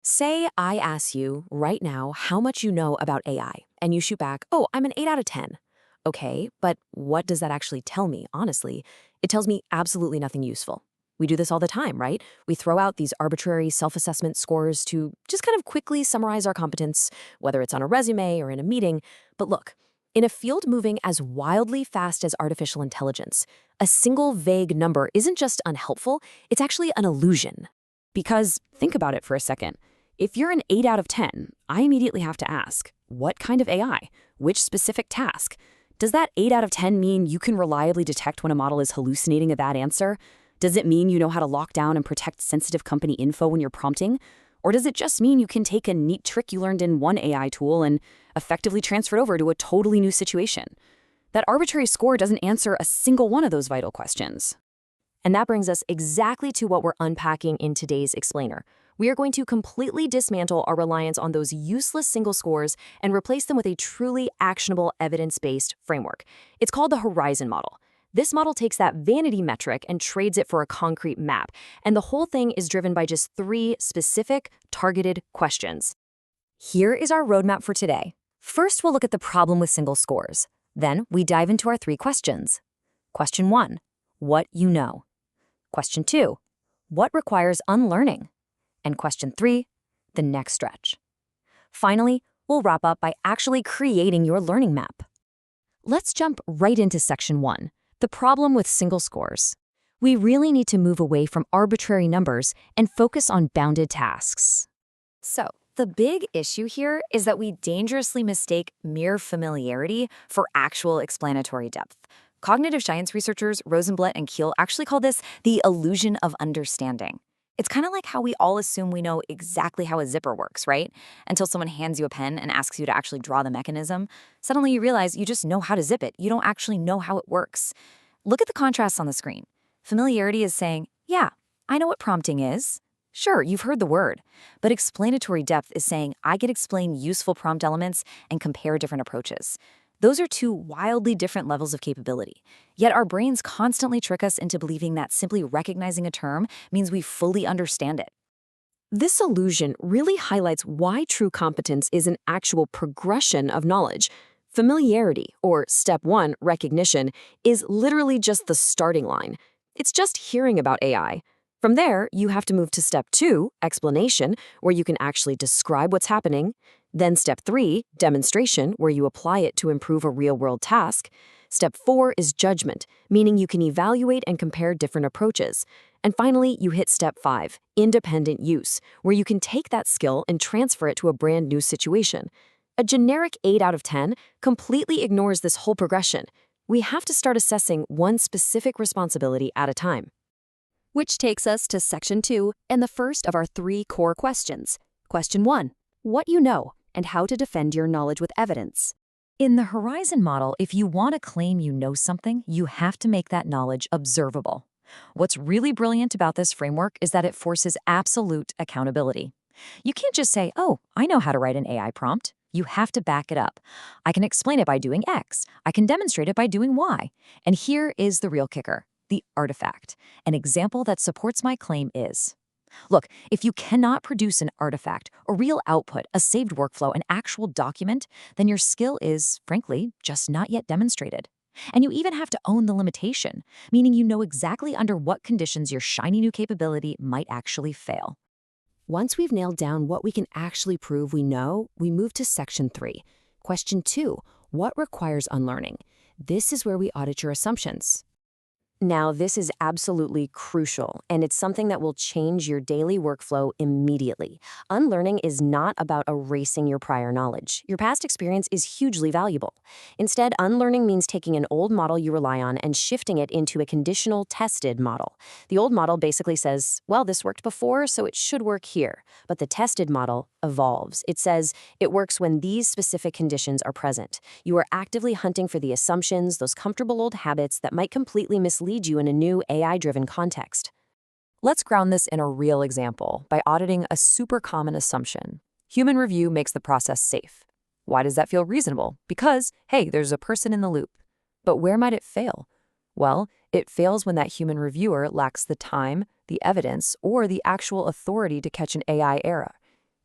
Say I ask you right now how much you know about AI, and you shoot back, oh, I'm an 8 out of 10. Okay, but what does that actually tell me, honestly? It tells me absolutely nothing useful. We do this all the time, right? We throw out these arbitrary self assessment scores to just kind of quickly summarize our competence, whether it's on a resume or in a meeting. But look, in a field moving as wildly fast as artificial intelligence, a single vague number isn't just unhelpful, it's actually an illusion. Because think about it for a second. If you're an 8 out of 10, I immediately have to ask, what kind of AI? Which specific task? Does that 8 out of 10 mean you can reliably detect when a model is hallucinating a bad answer? Does it mean you know how to lock down and protect sensitive company info when you're prompting? Or does it just mean you can take a neat trick you learned in one AI tool and effectively transfer it over to a totally new situation? That arbitrary score doesn't answer a single one of those vital questions. And that brings us exactly to what we're unpacking in today's explainer. We are going to completely dismantle our reliance on those useless single scores and replace them with a truly actionable evidence-based framework. It's called the Horizon model. This model takes that vanity metric and trades it for a concrete map, and the whole thing is driven by just 3 specific, targeted questions. Here is our roadmap for today. First, we'll look at the problem with single scores. Then, we dive into our 3 questions. Question 1, what you know. Question 2, what requires unlearning? And question 3, the next stretch. Finally, we'll wrap up by actually creating your learning map. Let's jump right into section 1, the problem with single scores. We really need to move away from arbitrary numbers and focus on bounded tasks. So, the big issue here is that we dangerously mistake mere familiarity for actual explanatory depth. Cognitive science researchers Rosenblatt and Kiel actually call this the illusion of understanding. It's kind of like how we all assume we know exactly how a zipper works, right? Until someone hands you a pen and asks you to actually draw the mechanism. Suddenly you realize you just know how to zip it. You don't actually know how it works. Look at the contrasts on the screen. Familiarity is saying, yeah, I know what prompting is. Sure, you've heard the word. But explanatory depth is saying, I can explain useful prompt elements and compare different approaches. Those are 2 wildly different levels of capability. Yet our brains constantly trick us into believing that simply recognizing a term means we fully understand it. This illusion really highlights why true competence is an actual progression of knowledge. Familiarity, or step 1, recognition, is literally just the starting line. It's just hearing about AI. From there, you have to move to step 2, explanation, where you can actually describe what's happening. Then step 3, demonstration, where you apply it to improve a real-world task. Step 4 is judgment, meaning you can evaluate and compare different approaches. And finally, you hit step 5, independent use, where you can take that skill and transfer it to a brand new situation. A generic 8 out of 10 completely ignores this whole progression. We have to start assessing one specific responsibility at a time. Which takes us to section 2 and the first of our 3 core questions. Question 1, what you know and how to defend your knowledge with evidence. In the Horizon model, if you want to claim you know something, you have to make that knowledge observable. What's really brilliant about this framework is that it forces absolute accountability. You can't just say, oh, I know how to write an AI prompt. You have to back it up. I can explain it by doing X. I can demonstrate it by doing Y. And here is the real kicker, the artifact. An example that supports my claim is, look, if you cannot produce an artifact, a real output, a saved workflow, an actual document, then your skill is, frankly, just not yet demonstrated. And you even have to own the limitation, meaning you know exactly under what conditions your shiny new capability might actually fail. Once we've nailed down what we can actually prove we know, we move to section 3. Question 2, what requires unlearning? This is where we audit your assumptions. Now, this is absolutely crucial, and it's something that will change your daily workflow immediately. Unlearning is not about erasing your prior knowledge. Your past experience is hugely valuable. Instead, unlearning means taking an old model you rely on and shifting it into a conditional, tested model. The old model basically says, well, this worked before, so it should work here. But the tested model evolves. It says it works when these specific conditions are present. You are actively hunting for the assumptions, those comfortable old habits that might completely mislead you in a new AI-driven context. Let's ground this in a real example by auditing a super common assumption. Human review makes the process safe. Why does that feel reasonable? Because, hey, there's a person in the loop. But where might it fail? Well, it fails when that human reviewer lacks the time, the evidence, or the actual authority to catch an AI error.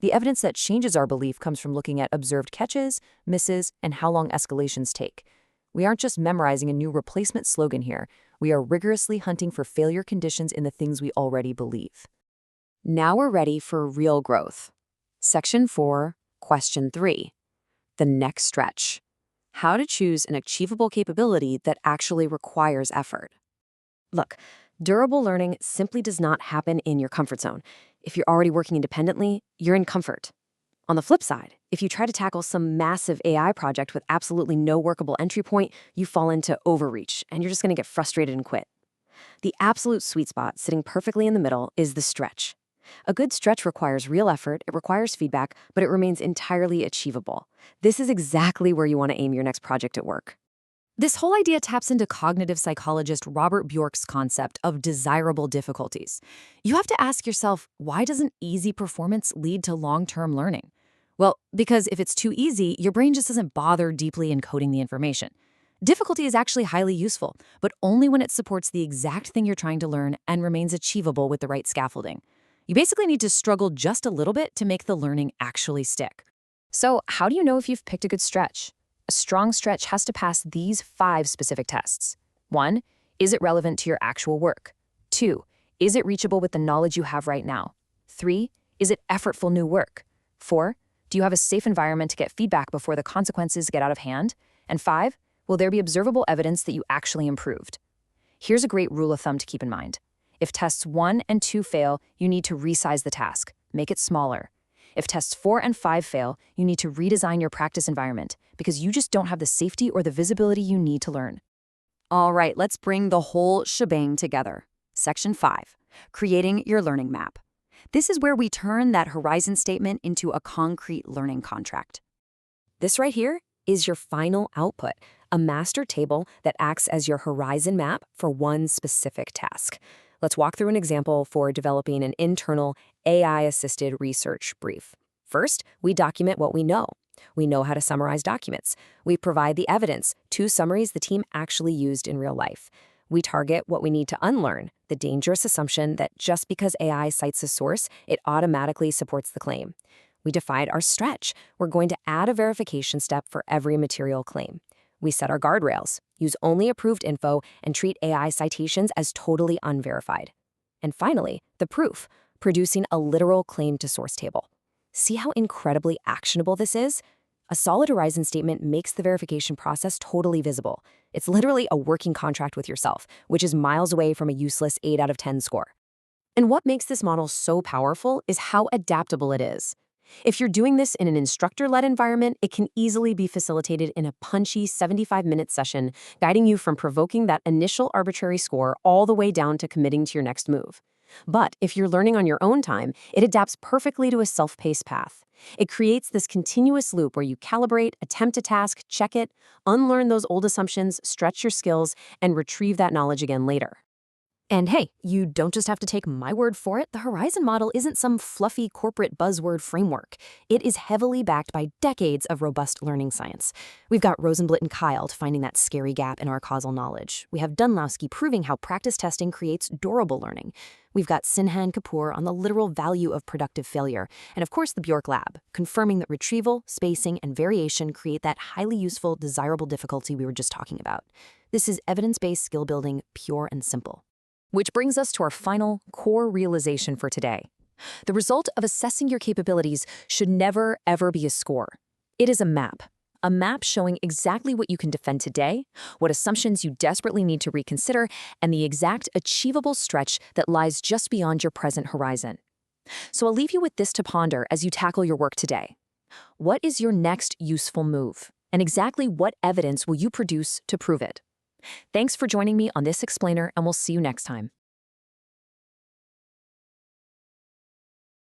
The evidence that changes our belief comes from looking at observed catches, misses, and how long escalations take. We aren't just memorizing a new replacement slogan here. We are rigorously hunting for failure conditions in the things we already believe. Now we're ready for real growth. Section 4, Question 3. The next stretch. How to choose an achievable capability that actually requires effort. Look, durable learning simply does not happen in your comfort zone. If you're already working independently, you're in comfort. On the flip side, if you try to tackle some massive AI project with absolutely no workable entry point, you fall into overreach, and you're just going to get frustrated and quit. The absolute sweet spot, sitting perfectly in the middle, is the stretch. A good stretch requires real effort, it requires feedback, but it remains entirely achievable. This is exactly where you want to aim your next project at work. This whole idea taps into cognitive psychologist Robert Bjork's concept of desirable difficulties. You have to ask yourself, why doesn't easy performance lead to long-term learning? Well, because if it's too easy, your brain just doesn't bother deeply encoding the information. Difficulty is actually highly useful, but only when it supports the exact thing you're trying to learn and remains achievable with the right scaffolding. You basically need to struggle just a little bit to make the learning actually stick. So, how do you know if you've picked a good stretch? A strong stretch has to pass these 5 specific tests. 1. Is it relevant to your actual work? 2. Is it reachable with the knowledge you have right now? 3. Is it effortful new work? 4. Do you have a safe environment to get feedback before the consequences get out of hand? And 5. Will there be observable evidence that you actually improved? Here's a great rule of thumb to keep in mind. If tests 1 and 2 fail, you need to resize the task, make it smaller. If tests 4 and 5 fail, you need to redesign your practice environment because you just don't have the safety or the visibility you need to learn. All right, let's bring the whole shebang together. Section 5, Creating your learning map. This is where we turn that horizon statement into a concrete learning contract. This right here is your final output, a master table that acts as your horizon map for one specific task. Let's walk through an example for developing an internal AI-assisted research brief. First, we document what we know. We know how to summarize documents. We provide the evidence, 2 summaries the team actually used in real life. We target what we need to unlearn, the dangerous assumption that just because AI cites a source, it automatically supports the claim. We define our stretch. We're going to add a verification step for every material claim. We set our guardrails, use only approved info, and treat AI citations as totally unverified. And finally, the proof, producing a literal claim to source table. See how incredibly actionable this is? A solid horizon statement makes the verification process totally visible. It's literally a working contract with yourself, which is miles away from a useless 8 out of 10 score. And what makes this model so powerful is how adaptable it is. If you're doing this in an instructor-led environment, it can easily be facilitated in a punchy 75-minute session, guiding you from provoking that initial arbitrary score all the way down to committing to your next move. But if you're learning on your own time, it adapts perfectly to a self-paced path. It creates this continuous loop where you calibrate, attempt a task, check it, unlearn those old assumptions, stretch your skills, and retrieve that knowledge again later. And hey, you don't just have to take my word for it. The Horizon model isn't some fluffy corporate buzzword framework. It is heavily backed by decades of robust learning science. We've got Rosenblatt and Kyle finding that scary gap in our causal knowledge. We have Dunlowski proving how practice testing creates durable learning. We've got Sinha and Kapoor on the literal value of productive failure. And of course, the Bjork Lab, confirming that retrieval, spacing, and variation create that highly useful, desirable difficulty we were just talking about. This is evidence-based skill building, pure and simple. Which brings us to our final core realization for today. The result of assessing your capabilities should never, ever be a score. It is a map showing exactly what you can defend today, what assumptions you desperately need to reconsider, and the exact achievable stretch that lies just beyond your present horizon. So I'll leave you with this to ponder as you tackle your work today. What is your next useful move? And exactly what evidence will you produce to prove it? Thanks for joining me on this explainer, and we'll see you next time.